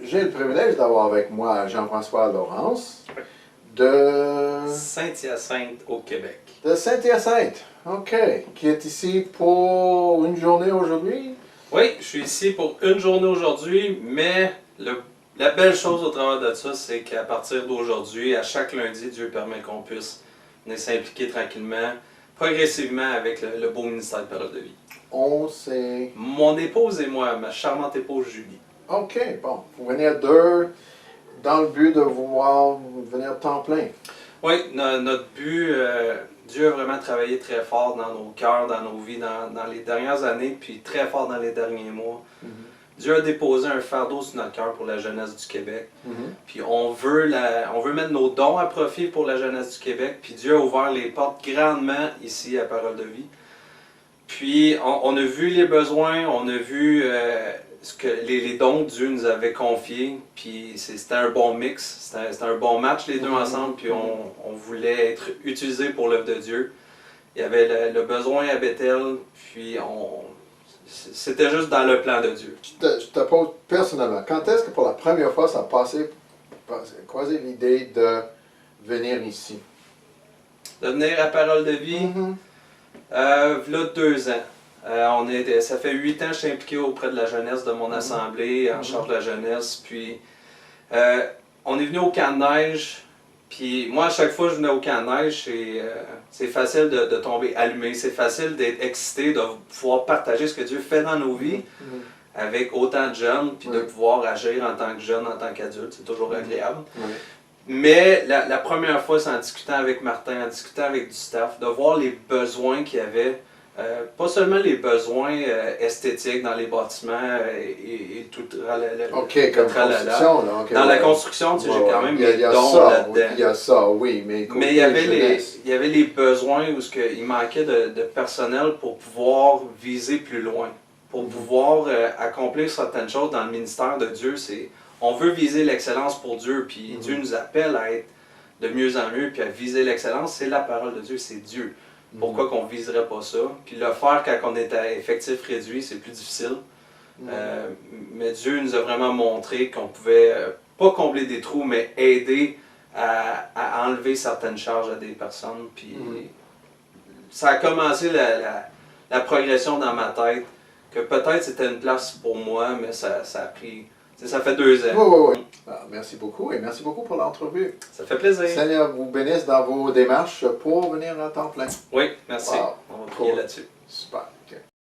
j'ai le privilège d'avoir avec moi Jean-François Laurence de Saint-Hyacinthe au Québec. De Saint-Hyacinthe, OK. Qui est ici pour une journée aujourd'hui? Oui, je suis ici pour une journée aujourd'hui, mais la belle chose au travers de ça, c'est qu'à partir d'aujourd'hui, à chaque lundi, Dieu permet qu'on puisse venir s'impliquer tranquillement, progressivement avec le beau ministère de Parole de vie. On sait. Mon épouse et moi, ma charmante épouse Julie. OK, bon. Vous venez deux dans le but de vouloir venir temps plein. Oui, notre but, Dieu a vraiment travaillé très fort dans nos cœurs, dans nos vies, dans les dernières années, puis très fort dans les derniers mois. Dieu a déposé un fardeau sur notre cœur pour la jeunesse du Québec. Puis on veut mettre nos dons à profit pour la jeunesse du Québec. Puis Dieu a ouvert les portes grandement ici à Parole de vie. Puis on a vu les besoins, on a vu les dons que Dieu nous avait confiés. Puis c'était un bon mix, c'était un bon match les deux ensemble. Puis on voulait être utilisés pour l'œuvre de Dieu. Il y avait le besoin à Bethel, puis c'était juste dans le plan de Dieu. Je te pose personnellement, quand est-ce que pour la première fois ça a croisé l'idée de venir ici? De venir à Parole de vie, là 2 ans. Ça fait 8 ans que je suis impliqué auprès de la jeunesse de mon assemblée, en charge de la jeunesse. Puis on est venu au camp de neige. Puis moi, à chaque fois que je venais au camp de neige, c'est facile de tomber allumé. C'est facile d'être excité, de pouvoir partager ce que Dieu fait dans nos vies avec autant de jeunes, puis de pouvoir agir en tant que jeune, en tant qu'adulte. C'est toujours agréable. Mais la première fois, c'est en discutant avec Martin, en discutant avec du staff, de voir les besoins qu'il y avait. Pas seulement les besoins esthétiques dans les bâtiments et tout OK, comme construction, là. Okay, dans la construction, tu sais, j'ai quand même mes dons là-dedans. Il y a ça, oui, mais il y avait les besoins où il manquait de personnel pour pouvoir viser plus loin, pour pouvoir accomplir certaines choses dans le ministère de Dieu. On veut viser l'excellence pour Dieu, puis Dieu nous appelle à être de mieux en mieux, puis à viser l'excellence. C'est la parole de Dieu, c'est Dieu. Pourquoi qu'on ne viserait pas ça? Puis le faire quand on est à effectif réduit, c'est plus difficile. Mais Dieu nous a vraiment montré qu'on pouvait, pas combler des trous, mais aider à enlever certaines charges à des personnes. Puis ça a commencé la progression dans ma tête, que peut-être c'était une place pour moi, mais ça a pris... Ça fait 2 ans. Oui. Ah, merci beaucoup et merci beaucoup pour l'entrevue. Ça fait plaisir. Seigneur vous bénisse dans vos démarches pour venir à temps plein. Oui, merci. Wow. On va prier là-dessus. Super.